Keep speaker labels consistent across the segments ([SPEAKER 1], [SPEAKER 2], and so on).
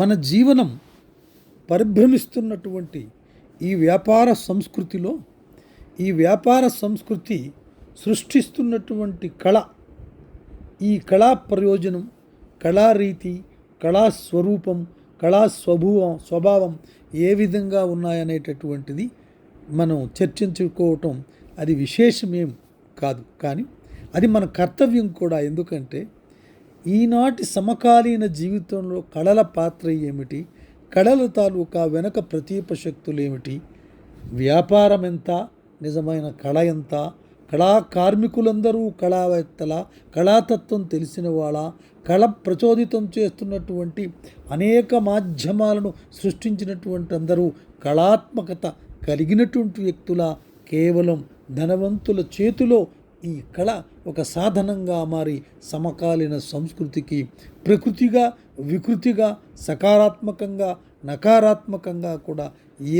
[SPEAKER 1] మన జీవనం పరిభ్రమిస్తున్నటువంటి ఈ వ్యాపార సంస్కృతిలో ఈ వ్యాపార సంస్కృతి సృష్టిస్తున్నటువంటి కళ, ఈ కళా ప్రయోజనం, కళారీతి, కళా స్వరూపం, కళా స్వభావం ఏ విధంగా ఉన్నాయనేటటువంటిది మనం చర్చించుకోవటం అది విశేషమేం కాదు, కానీ అది మన కర్తవ్యం కూడా. ఎందుకంటే ఈనాటి సమకాలీన జీవితంలో కళల పాత్ర ఏమిటి, కళల తాలూకా వెనక ప్రతీప శక్తులు ఏమిటి, వ్యాపారం ఎంత, నిజమైన కళ ఎంత, కళా కార్మికులందరూ కళావేత్తల, కళాతత్వం తెలిసిన వాళ్ళ, కళ ప్రచోదితం చేస్తున్నటువంటి అనేక మాధ్యమాలను సృష్టించినటువంటి అందరూ కళాత్మకత కలిగినటువంటి వ్యక్తుల, కేవలం ధనవంతుల చేతిలో ఈ కళ ఒక సాధనంగా మారి సమకాలీన సంస్కృతికి ప్రకృతిగా, వికృతిగా, సకారాత్మకంగా, నకారాత్మకంగా కూడా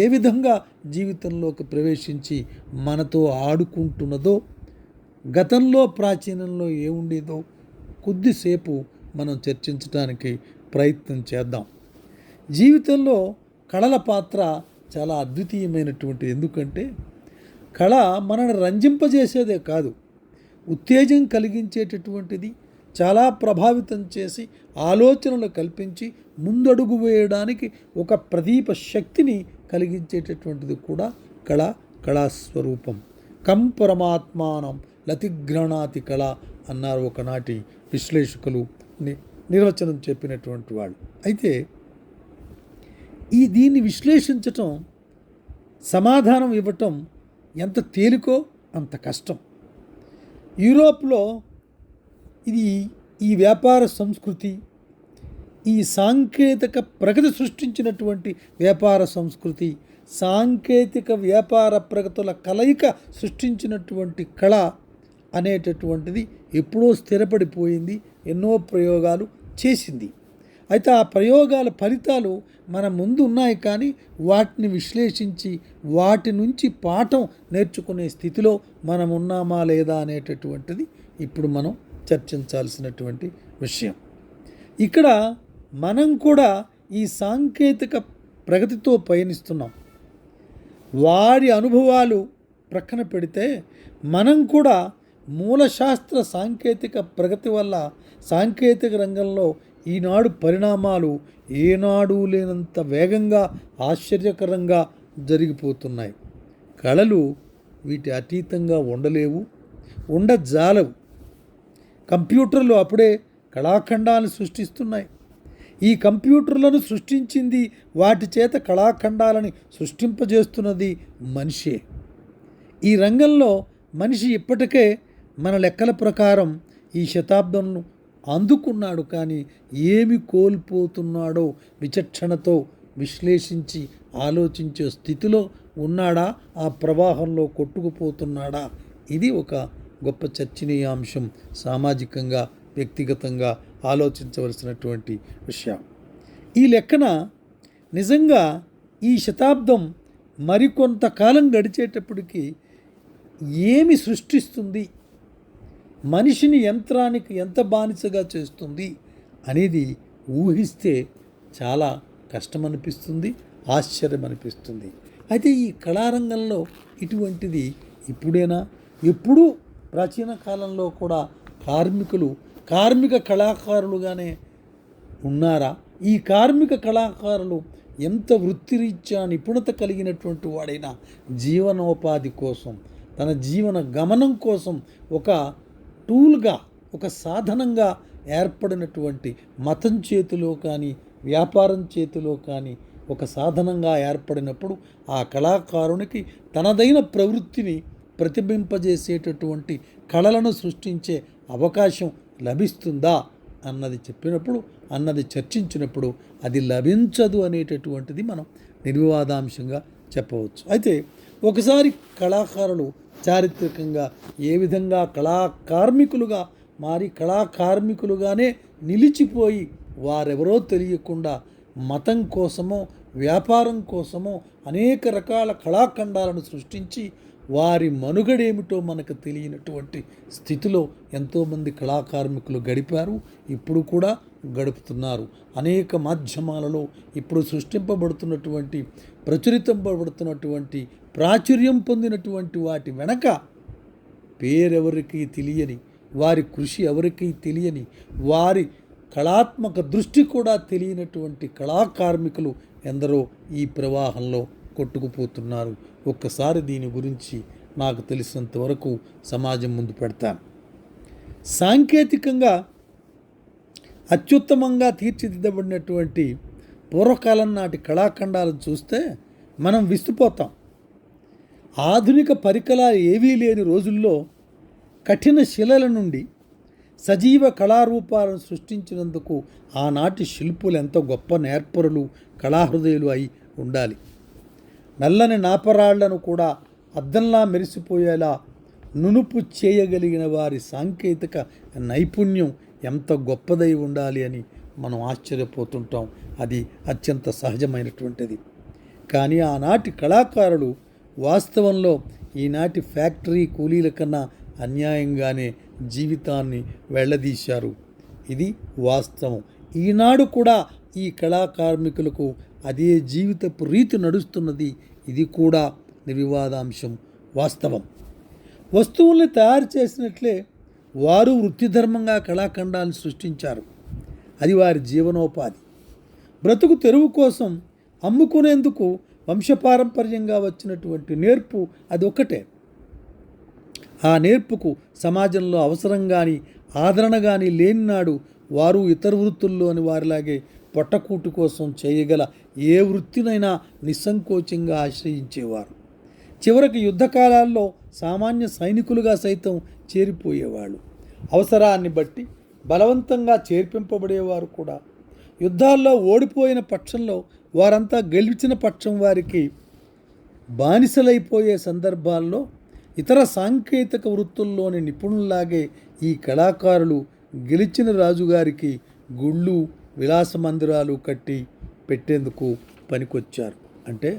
[SPEAKER 1] ఏ విధంగా జీవితంలోకి ప్రవేశించి మనతో ఆడుకుంటున్నదో, గతంలో ప్రాచీనంలో ఏముండేదో కొద్దిసేపు మనం చర్చించడానికి ప్రయత్నం చేద్దాం. జీవితంలో కళల పాత్ర చాలా అద్వితీయమైనటువంటిది. ఎందుకంటే కళ మనల్ని రంజింపజేసేదే కాదు, ఉత్తేజం కలిగించేటటువంటిది, చాలా ప్రభావితం చేసి ఆలోచనలు కల్పించి ముందడుగు వేయడానికి ఒక ప్రదీప శక్తిని కలిగించేటటువంటిది కూడా కళాస్వరూపం. కం పరమాత్మానం లతిఘ్రణాతి కళ అన్నారు ఒకనాటి విశ్లేషకులు, నిర్వచనం చెప్పినటువంటి వాళ్ళు. అయితే దీన్ని విశ్లేషించటం, సమాధానం ఇవ్వటం ఎంత తేలికో అంత కష్టం. యూరోప్లో ఈ వ్యాపార సంస్కృతి, ఈ సాంకేతిక ప్రగతి సృష్టించినటువంటి వ్యాపార సంస్కృతి, సాంకేతిక వ్యాపార ప్రగతుల కలయిక సృష్టించినటువంటి కళ అనేటటువంటిది ఎప్పుడో స్థిరపడిపోయింది, ఎన్నో ప్రయోగాలు చేసింది. అయితే ఆ ప్రయోగాల ఫలితాలు మన ముందు ఉన్నాయి, కానీ వాటిని విశ్లేషించి వాటి నుంచి పాఠం నేర్చుకునే స్థితిలో మనం ఉన్నామా లేదా అనేటటువంటిది ఇప్పుడు మనం చర్చించాల్సినటువంటి విషయం. ఇక్కడ మనం కూడా ఈ సాంకేతిక ప్రగతితో పయనిస్తున్నాం. వారి అనుభవాలు ప్రక్కన పెడితే మనం కూడా మూలశాస్త్ర సాంకేతిక ప్రగతి వల్ల సాంకేతిక రంగంలో ఈనాడు పరిణామాలు ఏనాడు లేనంత వేగంగా, ఆశ్చర్యకరంగా జరిగిపోతున్నాయి. కళలు వీటి అతీతంగా ఉండలేవు, ఉండజాలవు. కంప్యూటర్లు అప్పుడే కళాఖండాలను సృష్టిస్తున్నాయి. ఈ కంప్యూటర్లను సృష్టించింది, వాటి చేత కళాఖండాలని సృష్టింపజేస్తున్నది మనిషే. ఈ రంగంలో మనిషి ఇప్పటికే మన లెక్కల ప్రకారం ఈ శతాబ్దంను అందుకున్నాడు, కానీ ఏమి కోల్పోతున్నాడో విచక్షణతో విశ్లేషించి ఆలోచించే స్థితిలో ఉన్నాడా, ఆ ప్రవాహంలో కొట్టుకుపోతున్నాడా? ఇది ఒక గొప్ప చర్చనీయాంశం, సామాజికంగా, వ్యక్తిగతంగా ఆలోచించవలసినటువంటి విషయం. ఈ లెక్కన నిజంగా ఈ శతాబ్దం మరికొంతకాలం గడిచేటప్పటికి ఏమి సృష్టిస్తుంది, మనిషిని యంత్రానికి ఎంత బానిసగా చేస్తుంది అనేది ఊహిస్తే చాలా కష్టమనిపిస్తుంది, ఆశ్చర్యం అనిపిస్తుంది. అయితే ఈ కళారంగంలో ఇటువంటిది ఇప్పుడేనా? ఎప్పుడూ ప్రాచీన కాలంలో కూడా కార్మిక కళాకారులుగానే ఉన్నారా? ఈ కార్మిక కళాకారులు ఎంత వృత్తిరీత్యా నిపుణత కలిగినటువంటి వాడైనా జీవనోపాధి కోసం, తన జీవన గమనం కోసం ఒక టూల్గా, ఒక సాధనంగా ఏర్పడినటువంటి మతం చేతిలో కానీ, వ్యాపారం చేతిలో కానీ ఒక సాధనంగా ఏర్పడినప్పుడు ఆ కళాకారునికి తనదైన ప్రవృత్తిని ప్రతిబింపజేసేటటువంటి కళలను సృష్టించే అవకాశం లభిస్తుందా అన్నది చర్చించినప్పుడు అది లభించదు అనేటటువంటిది మనం నిర్వివాదాంశంగా చెప్పవచ్చు. అయితే ఒకసారి కళాకారులు చారిత్రకంగా ఏ విధంగా కళాకార్మికులుగా మారి కళాకార్మికులుగానే నిలిచిపోయి వారెవరో తెలియకుండా మతం కోసమో, వ్యాపారం కోసమో అనేక రకాల కళాఖండాలను సృష్టించి వారి మనుగడేమిటో మనకు తెలియనటువంటి స్థితిలో ఎంతోమంది కళాకార్మికులు గడిపారు. ఇప్పుడు కూడా గడుపుతున్నారు. అనేక మాధ్యమాలలో ఇప్పుడు సృష్టింపబడుతున్నటువంటి ప్రచురితంపబడుతున్నటువంటి ప్రాచుర్యం పొందినటువంటి వాటి వెనక పేరెవరికి తెలియని, వారి కృషి ఎవరికి తెలియని, వారి కళాత్మక దృష్టి కూడా తెలియనటువంటి కళాకార్మికులు ఎందరో ఈ ప్రవాహంలో కొట్టుకుపోతున్నారు. ఒక్కసారి దీని గురించి నాకు తెలిసినంత వరకు సమాజం ముందు పెడతాను. సాంకేతికంగా అత్యుత్తమంగా తీర్చిదిద్దబడినటువంటి పూర్వకాలం నాటి కళాఖండాలను చూస్తే మనం విస్తుపోతాం. ఆధునిక పరికరాలు ఏవీ లేని రోజుల్లో కఠిన శిలల నుండి సజీవ కళారూపాలను సృష్టించినందుకు ఆనాటి శిల్పులు ఎంతో గొప్ప నేర్పరులు, కళాహృదయులు అయి ఉండాలి. నల్లని నాపరాళ్లను కూడా అద్దంలా మెరిసిపోయేలా నునుపు చేయగలిగిన వారి సాంకేతిక నైపుణ్యం ఎంత గొప్పదై ఉండాలి అని మనం ఆశ్చర్యపోతుంటాం. అది అత్యంత సహజమైనటువంటిది. కానీ ఆనాటి కళాకారులు వాస్తవంలో ఈనాటి ఫ్యాక్టరీ కూలీల కన్నా అన్యాయంగానే జీవితాన్ని వెళ్ళదీశారు. ఇది వాస్తవం. ఈనాడు కూడా ఈ కళాకార్మికులకు అదే జీవితపు రీతి నడుస్తున్నది. ఇది కూడా నిర్వివాదాంశం, వాస్తవం. వస్తువుల్ని తయారు చేసినట్లే వారు వృత్తిధర్మంగా కళాఖండాలను సృష్టించారు. అది వారి జీవనోపాధి. బ్రతుకు తెరువు కోసం అమ్ముకునేందుకు వంశపారంపర్యంగా వచ్చినటువంటి నేర్పు అది ఒక్కటే. ఆ నేర్పుకు సమాజంలో అవసరం కానీ ఆదరణ కానీ లేని నాడు వారు ఇతర వృత్తుల్లోని వారిలాగే పొట్టకూటు కోసం చేయగల ఏ వృత్తినైనా నిస్సంకోచంగా ఆశ్రయించేవారు. చివరికి యుద్ధకాలాల్లో సామాన్య సైనికులుగా సైతం చేరిపోయేవాళ్ళు. అవసరాన్ని బట్టి బలవంతంగా చేర్పింపబడేవారు కూడా. యుద్ధాల్లో ఓడిపోయిన పక్షంలో వారంతా గెలిచిన పక్షం వారికి బానిసలైపోయే సందర్భాల్లో ఇతర సాంకేతిక వృత్తుల్లోని నిపుణుల్లాగే ఈ కళాకారులు గెలిచిన రాజుగారికి గుళ్ళు, విలాస మందిరాలు కట్టి పెట్టేందుకు పనికొచ్చారు. అంటే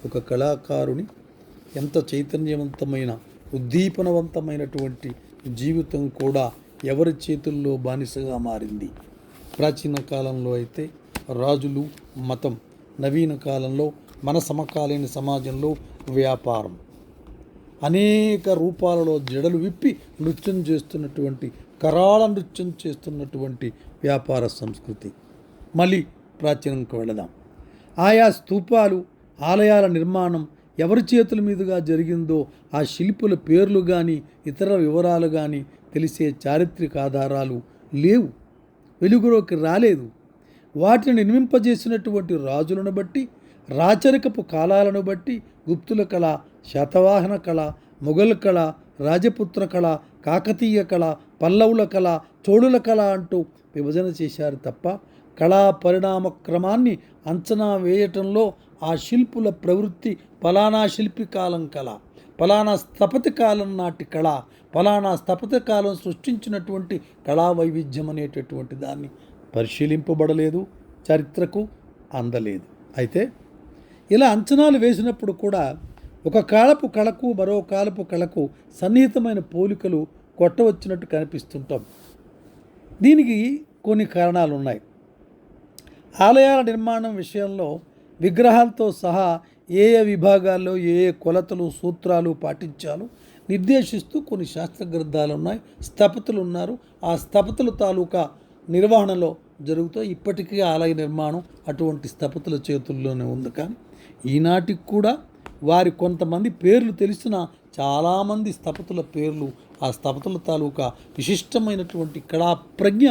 [SPEAKER 1] ఒక కళాకారుని ఎంత చైతన్యవంతమైన, ఉద్దీపనవంతమైనటువంటి జీవితం కూడా ఎవరి చేతుల్లో బానిసగా మారింది. ప్రాచీన కాలంలో అయితే రాజులు, మతం. నవీన కాలంలో మన సమకాలీన సమాజంలో వ్యాపారం. అనేక రూపాలలో జడలు విప్పి నృత్యం చేస్తున్నటువంటి, కరాళ నృత్యం చేస్తున్నటువంటి వ్యాపార సంస్కృతి. మళ్ళీ ప్రాచీనంకి వెళదాం. ఆయా స్తూపాలు, ఆలయాల నిర్మాణం ఎవరి చేతుల మీదుగా జరిగిందో ఆ శిల్పుల పేర్లు కానీ ఇతర వివరాలు కానీ తెలిసే చారిత్రక ఆధారాలు లేవు, వెలుగులోకి రాలేదు. వాటిని నిర్మింపజేసినటువంటి రాజులను బట్టి, రాచరికపు కాలాలను బట్టి గుప్తుల కళ, శాతవాహన కళ, మొఘల్ కళ, రాజపుత్ర కళ, కాకతీయ కళ, పల్లవుల కళ, చోళుల కళ అంటూ విభజన చేశారు తప్ప కళా పరిణామ క్రమాన్ని అంచనా వేయటంలో ఆ శిల్పుల ప్రవృత్తి ఫలానా శిల్పి కాలం కళ, ఫలానా స్థపతి కాలం నాటి కళ, ఫలానా స్థపతి కాలం సృష్టించినటువంటి కళా వైవిధ్యం అనేటటువంటి దాన్ని పరిశీలింపబడలేదు, చరిత్రకు అందలేదు. అయితే ఇలా అంచనాలు వేసినప్పుడు కూడా ఒక కాలపు కళకు మరో కాలపు కళకు సన్నిహితమైన పోలికలు కొట్టవచ్చినట్టు కనిపిస్తుంటాం. దీనికి కొన్ని కారణాలు ఉన్నాయి. ఆలయాల నిర్మాణం విషయంలో విగ్రహాలతో సహా ఏ ఏ విభాగాల్లో ఏ ఏ కొలతలు, సూత్రాలు పాటించాలో నిర్దేశిస్తూ కొన్ని శాస్త్ర గ్రంథాలు ఉన్నాయి, స్థపతులు ఉన్నారు. ఆ స్థపతుల తాలూకా నిర్వహణలో జరుగుతూ ఇప్పటికీ ఆలయ నిర్మాణం అటువంటి స్థపతుల చేతుల్లోనే ఉంది. కానీ ఈనాటికి కూడా వారి కొంతమంది పేర్లు తెలిసిన చాలామంది స్థపతుల పేర్లు, ఆ స్థపతుల తాలూకా విశిష్టమైనటువంటి కళా ప్రజ్ఞ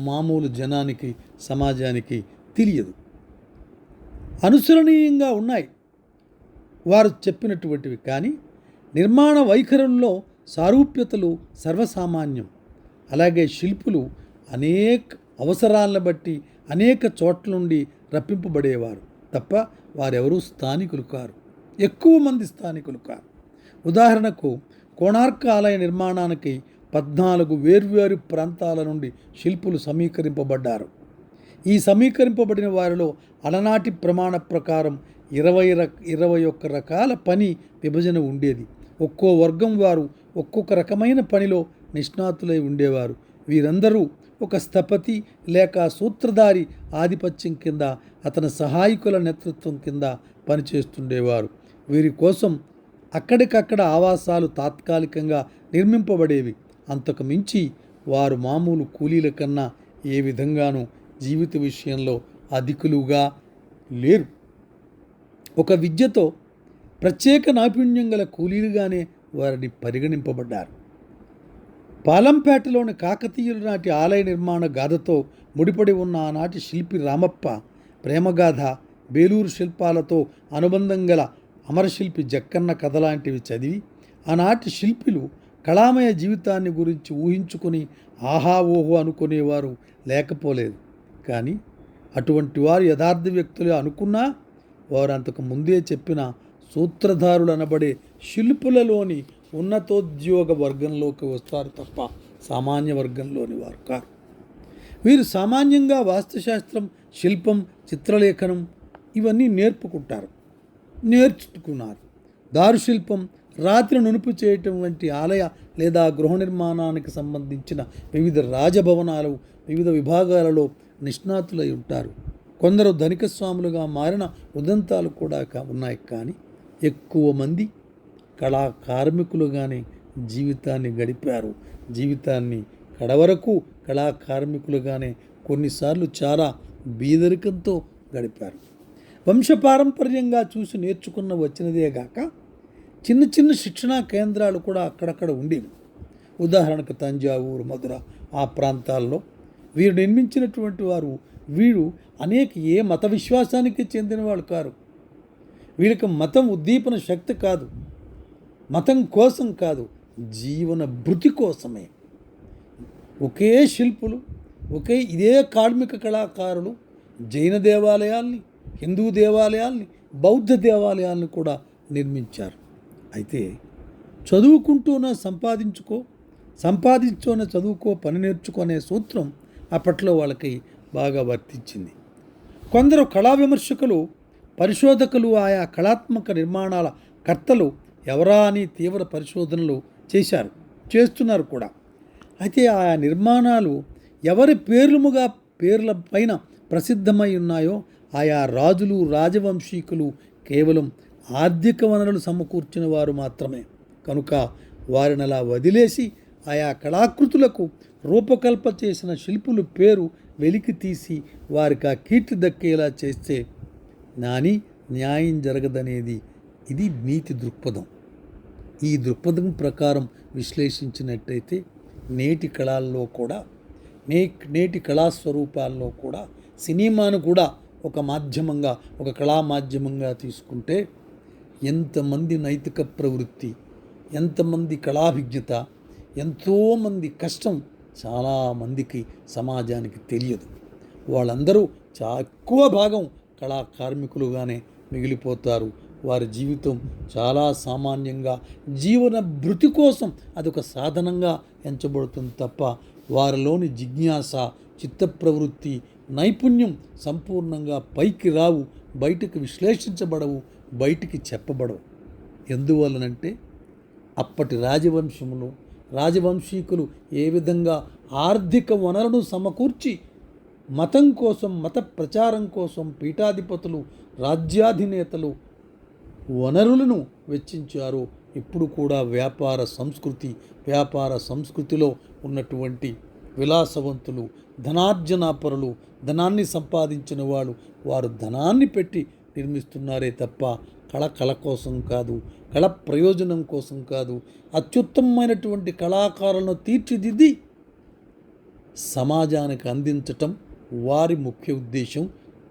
[SPEAKER 1] మామూలు జనానికి, సమాజానికి తెలియదు. అనుసరణీయంగా ఉన్నాయి వారు చెప్పినటువంటివి, కానీ నిర్మాణ వైఖరుల్లో సారూప్యతలు సర్వసామాన్యం. అలాగే శిల్పులు అనేక అవసరాలను బట్టి అనేక చోట్ల నుండి రప్పింపబడేవారు తప్ప వారెవరూ స్థానికులు కారు, ఎక్కువ మంది స్థానికులు కారు. ఉదాహరణకు కోణార్క ఆలయ నిర్మాణానికి 14 వేర్వేరు ప్రాంతాల నుండి శిల్పులు సమీకరింపబడ్డారు. ఈ సమీకరింపబడిన వారిలో అలనాటి ప్రమాణ ప్రకారం 21 రకాల పని విభజన ఉండేది. ఒక్కో వర్గం వారు ఒక్కొక్క రకమైన పనిలో నిష్ణాతులై ఉండేవారు. వీరందరూ ఒక స్థపతి లేక సూత్రధారి ఆధిపత్యం కింద అతని సహాయకుల నేతృత్వం కింద పనిచేస్తుండేవారు. వీరి కోసం అక్కడికక్కడ ఆవాసాలు తాత్కాలికంగా నిర్మింపబడేవి. అంతకు మించి వారు మామూలు కూలీల కన్నా ఏ విధంగానూ జీవిత విషయంలో అధికులుగా లేరు. ఒక విద్యతో ప్రత్యేక నైపుణ్యం గల కూలీలుగానే వారిని పరిగణింపబడ్డారు. పాలంపేటలోని కాకతీయుల నాటి ఆలయ నిర్మాణ గాథతో ముడిపడి ఉన్న ఆనాటి శిల్పి రామప్ప ప్రేమగాథ, బేలూరు శిల్పాలతో అనుబంధం గల అమరశిల్పి జక్కన్న కథ లాంటివి చదివి ఆనాటి శిల్పులు కళామయ జీవితాన్ని గురించి ఊహించుకొని ఆహా ఓహో అనుకునేవారు లేకపోలేదు. కానీ అటువంటి వారు యథార్థ వ్యక్తులు అనుకున్నా వారు అంతకు ముందే చెప్పిన సూత్రధారులు అనబడే శిల్పులలోని ఉన్నతోద్యోగ వర్గంలోకి వస్తారు తప్ప సామాన్య వర్గంలోని వారు కారు. వీరు సామాన్యంగా వాస్తుశాస్త్రం, శిల్పం, చిత్రలేఖనం ఇవన్నీ నేర్చుకున్నారు. దారుశిల్పం, రాత్రి నునుపు చేయటం వంటి ఆలయ లేదా గృహ నిర్మాణానికి సంబంధించిన వివిధ రాజభవనాలు, వివిధ విభాగాలలో నిష్ణాతులై ఉంటారు. కొందరు ధనిక స్వాములుగా మారిన ఉదంతాలు కూడా ఉన్నాయి. కానీ ఎక్కువ మంది కళా కార్మికులుగానే జీవితాన్ని గడిపారు. జీవితాన్ని కడవరకు కళా కార్మికులుగానే, కొన్నిసార్లు చాలా బీదరికంతో గడిపారు. వంశపారంపర్యంగా చూసి నేర్చుకున్న వచ్చినదే గాక చిన్న చిన్న శిక్షణా కేంద్రాలు కూడా అక్కడక్కడ ఉండేవి. ఉదాహరణకు తంజావూరు, మధుర ఆ ప్రాంతాల్లో వీరు నిర్మించినటువంటి వీరు అనేక ఏ మత విశ్వాసానికి చెందిన వాళ్ళు కారు. వీళ్ళకి మతం ఉద్దీపన శక్తి కాదు, మతం కోసం కాదు, జీవన భృతి కోసమే. ఒకే శిల్పులు, ఇదే కార్మిక కళాకారులు జైన దేవాలయాల్ని, హిందూ దేవాలయాల్ని, బౌద్ధ దేవాలయాల్ని కూడా నిర్మించారు. అయితే చదువుకుంటూనే సంపాదించునే చదువుకో, పని నేర్చుకునే సూత్రం అప్పట్లో వాళ్ళకి బాగా వర్తించింది. కొందరు కళా విమర్శకులు, పరిశోధకులు, ఆయా కళాత్మక నిర్మాణాల కర్తలు ఎవరా అని తీవ్ర పరిశోధనలు చేస్తున్నారు కూడా. అయితే ఆయా నిర్మాణాలు ఎవరి పేర్ల పైన ప్రసిద్ధమై ఉన్నాయో ఆయా రాజులు, రాజవంశీకులు కేవలం ఆర్థిక వనరులు సమకూర్చిన వారు మాత్రమే. కనుక వారిని అలా వదిలేసి ఆయా కళాకృతులకు రూపకల్ప చేసిన శిల్పుల పేరు వెలికి తీసి వారికి ఆ కీర్తి దక్కేలా చేస్తే న్యాయం జరగదనేది ఇది నీతి దృక్పథం. ఈ దృక్పథం ప్రకారం విశ్లేషించినట్టయితే నేటి కళాస్వరూపాల్లో కూడా సినిమాను కూడా ఒక మాధ్యమంగా, ఒక కళా మాధ్యమంగా తీసుకుంటే ఎంతమంది నైతిక ప్రవృత్తి, ఎంతమంది కళాభిజ్ఞత, ఎంతోమంది కష్టం చాలామందికి సమాజానికి తెలియదు. వాళ్ళందరూ ఎక్కువ భాగం కళా కార్మికులుగానే మిగిలిపోతారు. వారి జీవితం చాలా సామాన్యంగా జీవన భృతి కోసం అదొక సాధనంగా ఎంచబడుతుంది తప్ప వారిలోని జిజ్ఞాస, చిత్త ప్రవృత్తి, నైపుణ్యం సంపూర్ణంగా పైకి రావు, బయటకు విశ్లేషించబడవు, బయటికి చెప్పబడవు. ఎందువలనంటే అప్పటి రాజవంశీకులు ఏ విధంగా ఆర్థిక వనరులను సమకూర్చి మతం కోసం, మత ప్రచారం కోసం పీఠాధిపతులు, రాజ్యాధినేతలు వనరులను వెచ్చించారో ఇప్పుడు కూడా వ్యాపార సంస్కృతిలో ఉన్నటువంటి విలాసవంతులు, ధనార్జనాపరులు, ధనాన్ని సంపాదించిన వారు ధనాన్ని పెట్టి నిర్మిస్తున్నారే తప్ప కళ కోసం కాదు, కళ ప్రయోజనం కోసం కాదు. అత్యుత్తమమైనటువంటి కళాకారులను తీర్చిదిద్ది సమాజానికి అందించటం వారి ముఖ్య ఉద్దేశం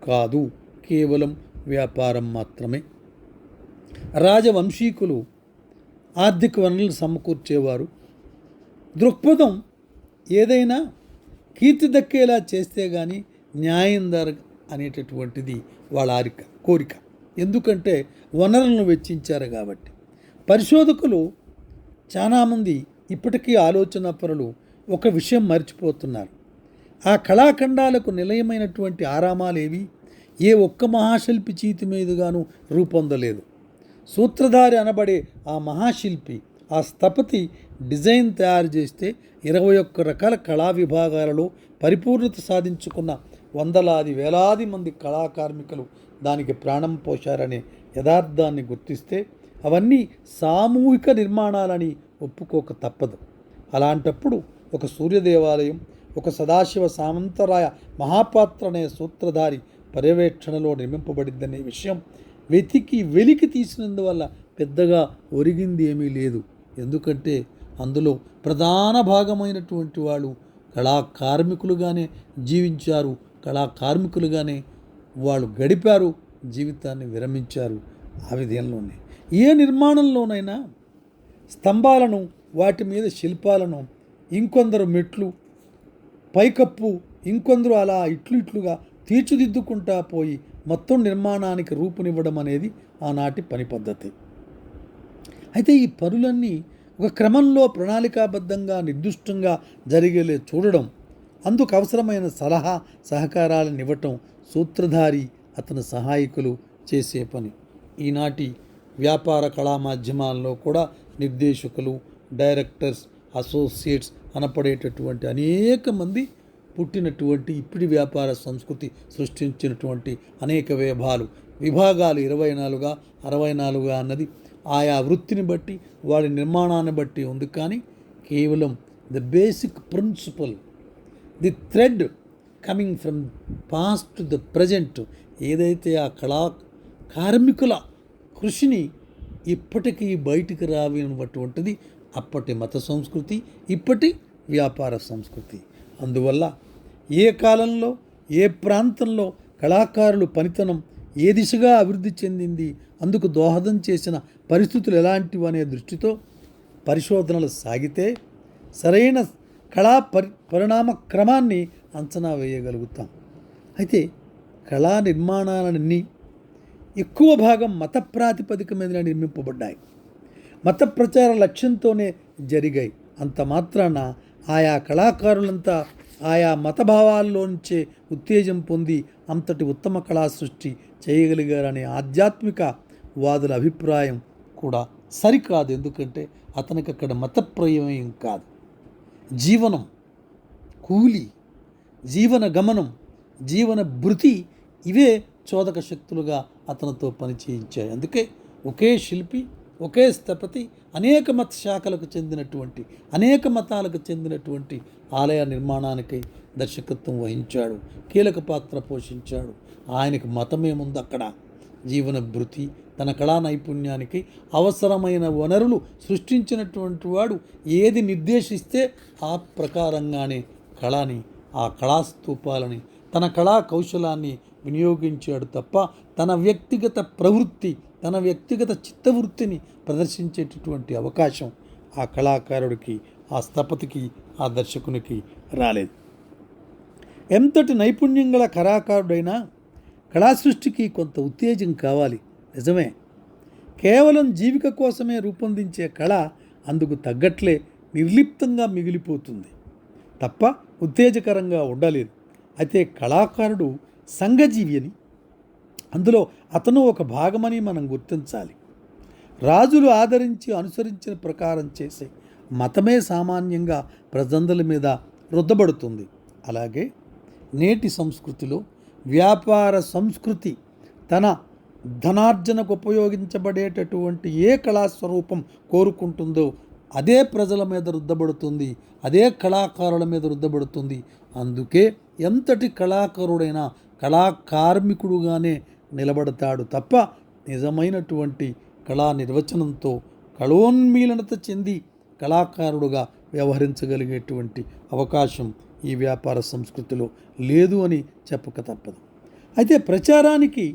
[SPEAKER 1] కాదు, కేవలం వ్యాపారం మాత్రమే. రాజవంశీకులు ఆర్థిక వనరులు సమకూర్చేవారు. దృక్పథం ఏదైనా కీర్తి దక్కేలా చేస్తే కానీ న్యాయం అనేటటువంటిది వాళ్ళ కోరిక. ఎందుకంటే వనరులను వెచ్చించారు కాబట్టి. పరిశోధకులు చాలామంది ఇప్పటికీ ఆలోచనాపరులు ఒక విషయం మర్చిపోతున్నారు. ఆ కళాఖండాలకు నిలయమైనటువంటి ఆరామాలేవి ఏ ఒక్క మహాశిల్పి చేతి మీదుగాను రూపొందలేదు. సూత్రధారి అనబడే ఆ మహాశిల్పి, ఆ స్థపతి డిజైన్ తయారు చేస్తే 21 రకాల కళా విభాగాలలో పరిపూర్ణత సాధించుకున్న వందలాది వేలాది మంది కళాకార్మికులు దానికి ప్రాణం పోశారనే యథార్థాన్ని గుర్తిస్తే అవన్నీ సామూహిక నిర్మాణాలని ఒప్పుకోక తప్పదు. అలాంటప్పుడు ఒక సూర్య దేవాలయం, ఒక సదాశివ సామంతరాయ మహాపాత్ర అనే సూత్రధారి పర్యవేక్షణలో నిర్మింపబడిద్దనే విషయం వెలికి తీసినందువల్ల పెద్దగా ఒరిగింది ఏమీ లేదు. ఎందుకంటే అందులో ప్రధాన భాగమైనటువంటి వాళ్ళు కళాకార్మికులుగానే జీవించారు, కళాకార్మికులుగానే వాళ్ళు గడిపారు, జీవితాన్ని విరమించారు. ఆ విధంలోనే ఏ నిర్మాణంలోనైనా స్తంభాలను, వాటి మీద శిల్పాలను, ఇంకొందరు మెట్లు, పైకప్పు, ఇంకొందరు అలా ఇట్లుగా తీర్చిదిద్దుకుంటా పోయి మొత్తం నిర్మాణానికి రూపునివ్వడం అనేది ఆనాటి పని పద్ధతి. అయితే ఈ పనులన్నీ ఒక క్రమంలో ప్రణాళికాబద్ధంగా నిర్దిష్టంగా జరిగేలే చూడడం, అందుకు అవసరమైన సలహా సహకారాలను ఇవ్వటం సూత్రధారి, అతని సహాయకులు చేసే పని. ఈనాటి వ్యాపార కళా మాధ్యమాల్లో కూడా నిర్దేశకులు, డైరెక్టర్స్, అసోసియేట్స్ అనపడేటటువంటి అనేక మంది పుట్టినటువంటి ఇప్పటి వ్యాపార సంస్కృతి సృష్టించినటువంటి అనేక విభాగాలు 24 64 అన్నది ఆయా వృత్తిని బట్టి, వాడి నిర్మాణాన్ని బట్టి ఉంది. కానీ కేవలం the basic principle, the thread coming from past to the present, ఏదైతే ఆ కార్మికుల కృషిని ఇప్పటికీ బయటికి రావినటువంటిది అప్పటి మత సంస్కృతి, ఇప్పటి వ్యాపార సంస్కృతి. అందువల్ల ఏ కాలంలో, ఏ ప్రాంతంలో కళాకారులు పనితనం ఏ దిశగా అభివృద్ధి చెందింది, అందుకు దోహదం చేసిన పరిస్థితులు ఎలాంటివి అనే దృష్టితో పరిశోధనలు సాగితే సరైన కళా పరిణామ క్రమాన్ని అంచనా వేయగలుగుతాం. అయితే కళా నిర్మాణాలన్నీ ఎక్కువ భాగం మత ప్రాతిపదిక మీద నిర్మింపబడ్డాయి, మత ప్రచార లక్ష్యంతోనే జరిగాయి. అంత మాత్రాన ఆయా కళాకారులంతా ఆయా మతభావాల్లోంచే ఉత్తేజం పొంది అంతటి ఉత్తమ కళా సృష్టి చేయగలిగారనే ఆధ్యాత్మిక వాదుల అభిప్రాయం కూడా సరికాదు. ఎందుకంటే అతనికి అక్కడ మత ప్రమేయం కాదు, జీవనం, కూలి, జీవన గమనం, జీవన భృతి, ఇవే చోదక శక్తులుగా అతనితో పనిచేయించాయి. అందుకే ఒకే శిల్పి, ఒకే స్థపతి అనేక మత శాఖలకు చెందినటువంటి, అనేక మతాలకు చెందినటువంటి ఆలయ నిర్మాణానికి దర్శకత్వం వహించాడు, కీలక పాత్ర పోషించాడు. ఆయనకు మతమేముంది అక్కడ? జీవన భృతి, తన కళా నైపుణ్యానికి అవసరమైన వనరులు సృష్టించినటువంటి వాడు ఏది నిర్దేశిస్తే ఆ ప్రకారంగానే కళని, ఆ కళాస్తూపాలని, తన కళా కౌశలాన్ని వినియోగించాడు తప్ప తన వ్యక్తిగత ప్రవృత్తి, తన వ్యక్తిగత చిత్తవృత్తిని ప్రదర్శించేటటువంటి అవకాశం ఆ కళాకారుడికి, ఆ స్థపతికి, ఆ దర్శకునికి రాలేదు. ఎంతటి నైపుణ్యం గల కళాకారుడైనా కళాసృష్టికి కొంత ఉత్తేజం కావాలి, నిజమే. కేవలం జీవిక కోసమే రూపొందించే కళ అందుకు తగ్గట్లే నిర్లిప్తంగా మిగిలిపోతుంది తప్ప ఉత్తేజకరంగా ఉండలేదు. అయితే కళాకారుడు సంఘజీవి అని, అందులో అతను ఒక భాగమని మనం గుర్తించాలి. రాజులు ఆదరించి అనుసరించిన ప్రకారం చేసే మతమే సామాన్యంగా ప్రజందల మీద రుద్దబడుతుంది. అలాగే నేటి సంస్కృతిలో వ్యాపార సంస్కృతి తన ధనార్జనకు ఉపయోగించబడేటటువంటి ఏ కళాస్వరూపం కోరుకుంటుందో అదే ప్రజల మీద రుద్దబడుతుంది, అదే కళాకారుల మీద రుద్దబడుతుంది. అందుకే ఎంతటి కళాకారుడైనా కళాకార్మికుడుగానే నిలబడతాడు తప్ప నిజమైనటువంటి కళా నిర్వచనంతో కళోన్మీలనత చెంది కళాకారుడుగా వ్యవహరించగలిగేటువంటి అవకాశం ఈ వ్యాపార సంస్కృతిలో లేదు అని చెప్పక తప్పదు. అయితే ప్రచారానికి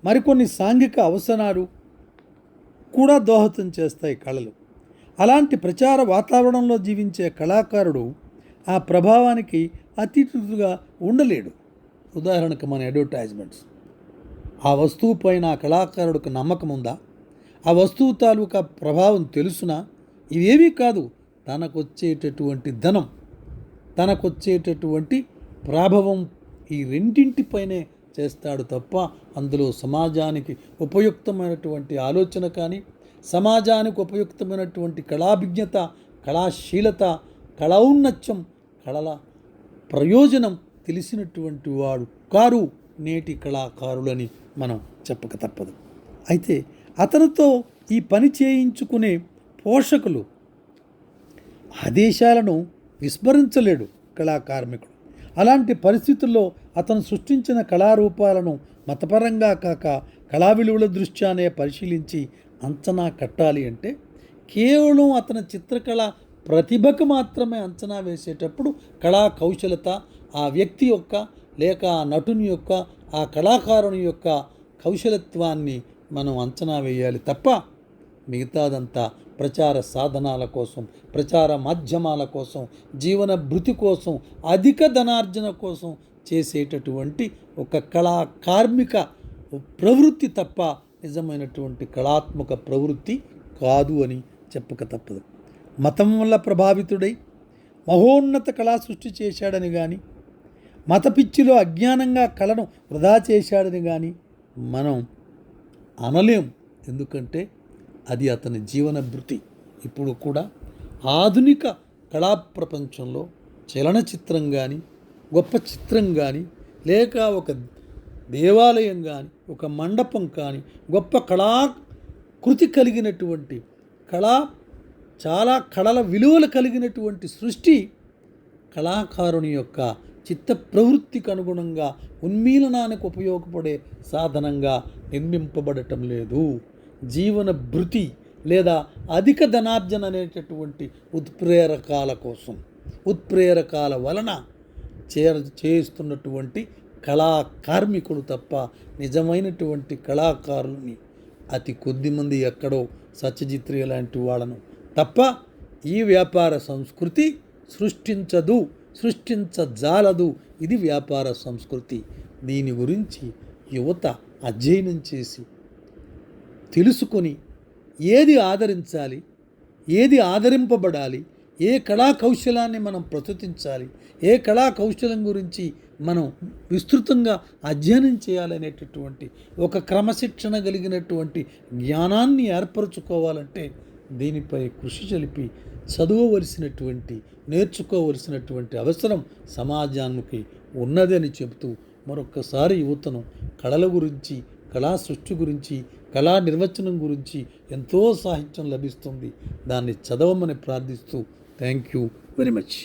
[SPEAKER 1] మరికొన్ని సాంఘిక అవసరాలు కూడా దోహదం చేస్తాయి కళలు. అలాంటి ప్రచార వాతావరణంలో జీవించే కళాకారుడు ఆ ప్రభావానికి అతీతుడుగా ఉండలేడు. ఉదాహరణకు మన అడ్వర్టైజ్మెంట్స్, ఆ వస్తువు పైన ఆ కళాకారుడికి నమ్మకం ఉందా? ఆ వస్తువు తాలూకా ప్రభావం తెలుసునా? ఇవేమీ కాదు, తనకొచ్చేటటువంటి ధనం, తనకొచ్చేటటువంటి ప్రాభవం, ఈ రెండింటిపైనే చేస్తాడు తప్ప అందులో సమాజానికి ఉపయుక్తమైనటువంటి ఆలోచన కానీ, సమాజానికి ఉపయుక్తమైనటువంటి కళాభిజ్ఞత, కళాశీలత, కళౌన్నత్యం, కళల ప్రయోజనం తెలిసినటువంటి వాడు కారు నేటి కళాకారులని మనం చెప్పక తప్పదు. అయితే అతనితో ఈ పని చేయించుకునే పోషకులు ఆదేశాలను విస్మరించలేడు కళాకార్మికుడు. అలాంటి పరిస్థితుల్లో అతను సృష్టించిన కళారూపాలను మతపరంగా కాక కళా విలువల దృష్ట్యానే పరిశీలించి అంచనా కట్టాలి అంటే కేవలం అతని చిత్రకళ ప్రతిభకు మాత్రమే అంచనా వేసేటప్పుడు కళా కౌశలత ఆ వ్యక్తి యొక్క లేక ఆ నటుని యొక్క ఆ కళాకారుని యొక్క కౌశలత్వాన్ని మనం అంచనా వేయాలి తప్ప మిగతాదంతా ప్రచార సాధనాల కోసం, ప్రచార మాధ్యమాల కోసం, జీవన భృతి కోసం, అధిక ధనార్జన కోసం చేసేటటువంటి ఒక కళా కార్మిక ప్రవృత్తి తప్ప నిజమైనటువంటి కళాత్మక ప్రవృత్తి కాదు అని చెప్పక తప్పదు. మతం వల్ల ప్రభావితుడై మహోన్నత కళా సృష్టి చేశాడని కానీ, మత పిచ్చిలో అజ్ఞానంగా కళను వృధా చేశాడని కానీ మనం అనలేం. ఎందుకంటే అది అతని జీవన భృతి. ఇప్పుడు కూడా ఆధునిక కళా ప్రపంచంలో చలనచిత్రం కానీ, గొప్ప చిత్రం కానీ, లేక ఒక దేవాలయం కానీ, ఒక మండపం కానీ, గొప్ప కళాకృతి కలిగినటువంటి చాలా కళల విలువలు కలిగినటువంటి సృష్టి కళాకారుని యొక్క చిత్త ప్రవృత్తికి అనుగుణంగా ఉన్మీలనానికి ఉపయోగపడే సాధనంగా నిర్మింపబడటం లేదు. జీవన భృతి లేదా అధిక ధనార్జన అనేటటువంటి ఉత్ప్రేరకాల వలన చేస్తున్నటువంటి కళా కార్మికుడు తప్ప నిజమైనటువంటి కళాకారుల్ని అతి కొద్దిమంది ఎక్కడో సత్యజిత్ రే లాంటి వాళ్ళను తప్ప ఈ వ్యాపార సంస్కృతి సృష్టించజాలదు. ఇది వ్యాపార సంస్కృతి. దీని గురించి యువత అధ్యయనం చేసి తెలుసుకొని ఏది ఆదరించాలి, ఏది ఆదరింపబడాలి, ఏ కళా కౌశలాన్ని మనం ప్రస్తుతించాలి, ఏ కళా కౌశలం గురించి మనం విస్తృతంగా అధ్యయనం చేయాలనేటటువంటి ఒక క్రమశిక్షణ కలిగినటువంటి జ్ఞానాన్ని ఏర్పరచుకోవాలంటే దీనిపై కృషి జరిపి నేర్చుకోవలసినటువంటి అవసరం సమాజానికి ఉన్నదని చెబుతూ మరొక్కసారి యువతను కళల గురించి, కళా సృష్టి గురించి, కళా నిర్వచనం గురించి ఎంతో సాహిత్యం లభిస్తుంది. దాన్ని చదవమని ప్రార్థిస్తూ థ్యాంక్ యూ వెరీ మచ్.